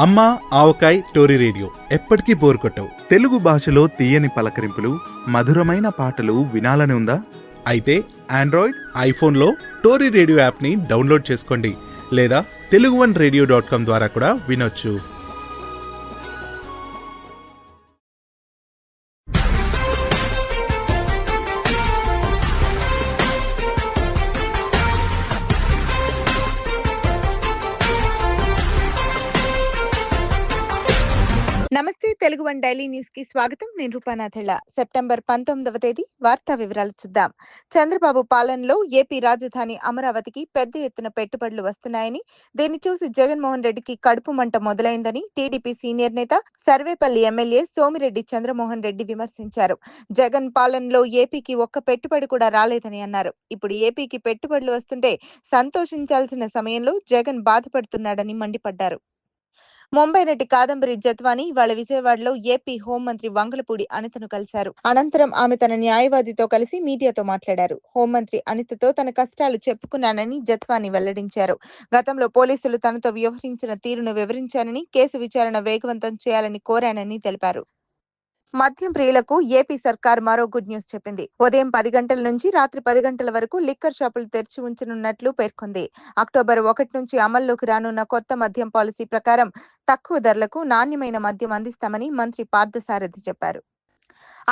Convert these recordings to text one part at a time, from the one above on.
అమ్మ avakaya Tori radio ఎప్పటికీ bore కొట్టవు. Telugu భాషలో తీయని పలకరింపులు, మధురమైన పాటలు వినాలని ఉందా? అయితే ఆండ్రాయిడ్, ఐఫోన్లో టోరీ రేడియో యాప్ని డౌన్లోడ్ చేసుకోండి, లేదా teluguvanradio.com ద్వారా కూడా వినొచ్చు. నమస్తే, తెలుగు వన్ డైలీ న్యూస్ కి స్వాగతం. నేను రూపానాథెళ్ల. సెప్టెంబర్ 19వ తేదీ వార్తా వివరాలు చూద్దాం. చంద్రబాబు పాలనలో ఏపీ రాజధాని అమరావతికి పెద్ద ఎత్తున పెట్టుబడులు వస్తున్నాయని, దీన్ని చూసి జగన్మోహన్ రెడ్డికి కడుపు మంట మొదలైందని టీడీపీ సీనియర్ నేత సర్వేపల్లి ఎమ్మెల్యే సోమిరెడ్డి చంద్రమోహన్ రెడ్డి విమర్శించారు. జగన్ పాలనలో ఏపీకి ఒక్క పెట్టుబడి కూడా రాలేదని అన్నారు. ఇప్పుడు ఏపీకి పెట్టుబడులు వస్తుంటే సంతోషించాల్సిన సమయంలో జగన్ బాధపడుతున్నాడని మండిపడ్డారు. ముంబై నటి కాదంబరి జత్వాని ఇవాళ విజయవాడలో ఏపీ హోంమంత్రి వంగలపూడి అనితను కలిశారు. అనంతరం ఆమె తన న్యాయవాదితో కలిసి మీడియాతో మాట్లాడారు. హోంమంత్రి అనితతో తన కష్టాలు చెప్పుకున్నానని జత్వాని వెల్లడించారు. గతంలో పోలీసులు తనతో వ్యవహరించిన తీరును వివరించానని, కేసు విచారణ వేగవంతం చేయాలని కోరానని తెలిపారు. మద్యం ప్రియులకు ఏపీ సర్కార్ మరో గుడ్ న్యూస్ చెప్పింది. ఉదయం 10 గంటల నుంచి రాత్రి 10 గంటల వరకు లిక్కర్ షాపులు తెరిచి ఉంచనున్నట్లు పేర్కొంది. అక్టోబర్ 1 నుంచి అమల్లోకి రానున్న కొత్త మద్యం పాలసీ ప్రకారం తక్కువ ధరలకు నాణ్యమైన మద్యం అందిస్తామని మంత్రి పార్థసారథి చెప్పారు.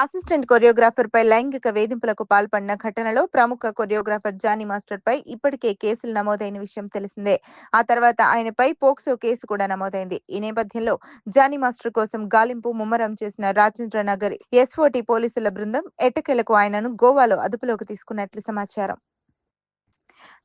అసిస్టెంట్ కొరియోగ్రాఫర్ పై లైంగిక వేధింపులకు పాల్పడిన ఘటనలో ప్రముఖ కొరియోగ్రాఫర్ జానీ మాస్టర్ పై ఇప్పటికే కేసులు నమోదైన విషయం తెలిసిందే. ఆ తర్వాత ఆయనపై పోక్సో కేసు కూడా నమోదైంది. ఈ నేపథ్యంలో జానీ మాస్టర్ కోసం గాలింపు ముమ్మరం చేసిన రాజేంద్ర నగర్ ఎస్ఓటీ పోలీసుల బృందం ఎట్టకేలకు ఆయనను గోవాలో అదుపులోకి తీసుకున్నట్లు సమాచారం.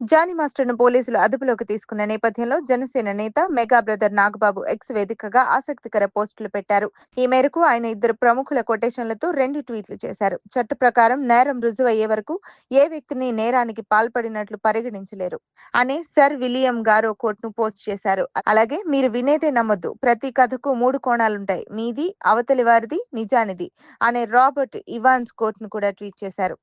జానీ మాస్టర్ ను పోలీసులు అదుపులోకి తీసుకున్న నేపథ్యంలో జనసేన నేత మెగా బ్రదర్ నాగబాబు ఎక్స్ వేదికగా ఆసక్తికర పోస్టులు పెట్టారు. ఈ మేరకు ఆయన ఇద్దరు ప్రముఖుల కొటేషన్లతో 2 ట్వీట్లు చేశారు. చట్ట ప్రకారం నేరం రుజువయ్యే వరకు ఏ వ్యక్తిని నేరానికి పాల్పడినట్లు పరిగణించలేరు అనే సర్ విలియం గారో కోట్ ను పోస్ట్ చేశారు. అలాగే మీరు వినేదే నమ్మొద్దు, ప్రతి కథకు 3 కోణాలుంటాయి, మీది, అవతలి వారిది, నిజానిది అనే రాబర్ట్ ఇవాన్స్ కోట్ ను కూడా ట్వీట్ చేశారు.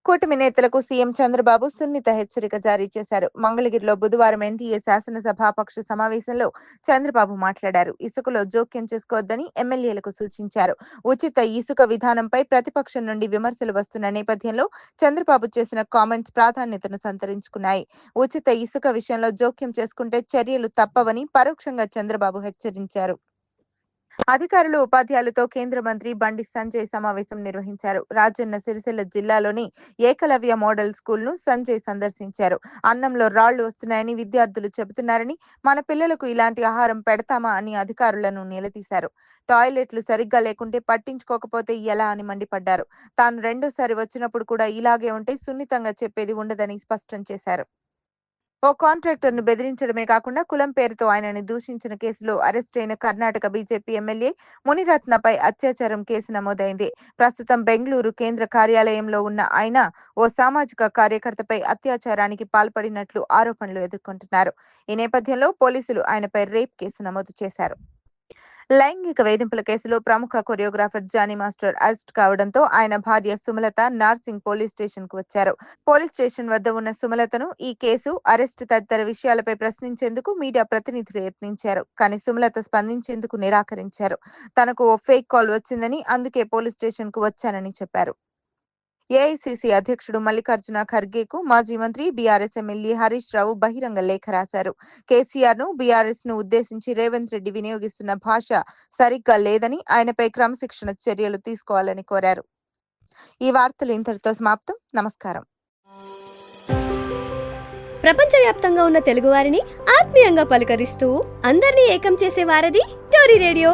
కూటమి నేతలకు సీఎం చంద్రబాబు సున్నిత హెచ్చరిక జారీ చేశారు. మంగళగిరిలో బుధవారం ఎన్డీఏ శాసనసభాపక్ష సమావేశంలో చంద్రబాబు మాట్లాడారు. ఇసుకలో జోక్యం చేసుకోవద్దని ఎమ్మెల్యేలకు సూచించారు. ఉచిత ఇసుక విధానంపై ప్రతిపక్షం నుండి విమర్శలు వస్తున్న నేపథ్యంలో చంద్రబాబు చేసిన కామెంట్స్ ప్రాధాన్యతను సంతరించుకున్నాయి. ఉచిత ఇసుక విషయంలో జోక్యం చేసుకుంటే చర్యలు తప్పవని పరోక్షంగా చంద్రబాబు హెచ్చరించారు. అధికారులు, ఉపాధ్యాయులతో కేంద్ర మంత్రి బండి సంజయ్ సమావేశం నిర్వహించారు. రాజన్న సిరిసిల్ల జిల్లాలోని ఏకలవ్య మోడల్ స్కూల్ ను సంజయ్ సందర్శించారు. అన్నంలో రాళ్లు వస్తున్నాయని విద్యార్థులు చెబుతున్నారని, మన పిల్లలకు ఇలాంటి ఆహారం పెడతామా అని అధికారులను నిలదీశారు. టాయిలెట్లు సరిగ్గా లేకుంటే పట్టించుకోకపోతే ఎలా అని మండిపడ్డారు. తాను రెండోసారి వచ్చినప్పుడు కూడా ఇలాగే ఉంటే సున్నితంగా చెప్పేది ఉండదని స్పష్టం చేశారు. ఓ కాంట్రాక్టర్ ను బెదిరించడమే కాకుండా కులం పేరుతో ఆయనని దూషించిన కేసులో అరెస్ట్ అయిన కర్ణాటక బీజేపీ ఎమ్మెల్యే మునిరత్నపై అత్యాచారం కేసు నమోదైంది. ప్రస్తుతం బెంగళూరు కేంద్ర కార్యాలయంలో ఉన్న ఆయన ఓ సామాజిక కార్యకర్తపై అత్యాచారానికి పాల్పడినట్లు ఆరోపణలు ఎదుర్కొంటున్నారు. ఈ నేపథ్యంలో పోలీసులు ఆయనపై రేప్ కేసు నమోదు చేశారు. లైంగిక వేధింపుల కేసులో ప్రముఖ కొరియోగ్రాఫర్ జానీ మాస్టర్ అరెస్ట్ కావడంతో ఆయన భార్య సుమలత నార్సింగ్ పోలీస్ స్టేషన్ కు వచ్చారు. పోలీస్ స్టేషన్ వద్ద ఉన్న సుమలతను ఈ కేసు, అరెస్ట్ తదితర విషయాలపై ప్రశ్నించేందుకు మీడియా ప్రతినిధులు యత్నించారు. కానీ సుమలత స్పందించేందుకు నిరాకరించారు. తనకు ఓ ఫేక్ కాల్ వచ్చిందని, అందుకే పోలీస్ స్టేషన్ కు వచ్చానని చెప్పారు. ఏఐసీసీ అధ్యక్షుడు మల్లికార్జున ఖర్గేకు మాజీ మంత్రి, బీఆర్ఎస్ ఎమ్మెల్యే హరీష్ రావు బహిరంగ లేఖ రాశారు. కేసీఆర్ ను, బీఆర్ఎస్ ను ఉద్దేశించి రేవంత్ రెడ్డి వినియోగిస్తున్న భాష సరిగ్గా లేదని, ఆయనపై క్రమశిక్షణ చర్యలు తీసుకోవాలని కోరారు. ఈ వార్తలు ఇంతటితో సమాప్తం. నమస్కారం. ప్రపంచవ్యాప్తంగా ఉన్న తెలుగువారిని ఆత్మీయంగా పలకరిస్తూ అందరినీ ఏకం చేసే వారధి టోరీ రేడియో.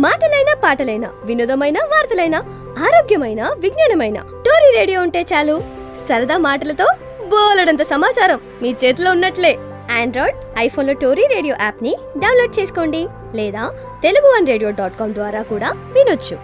మాటలైన, పాటలైన, వినోదమైన, వార్తలైన, ఆరోగ్యమైన, విజ్ఞానమైన టోరీ రేడియో ఉంటే చాలు. సరదా మాటలతో బోలెడంత సమాచారం మీ చేతిలో ఉన్నట్లే. ఆండ్రాయిడ్, ఐఫోన్లో టోరీ రేడియో యాప్ ని డౌన్లోడ్ చేసుకోండి, లేదా teluguvanradio.com ద్వారా కూడా వినొచ్చు.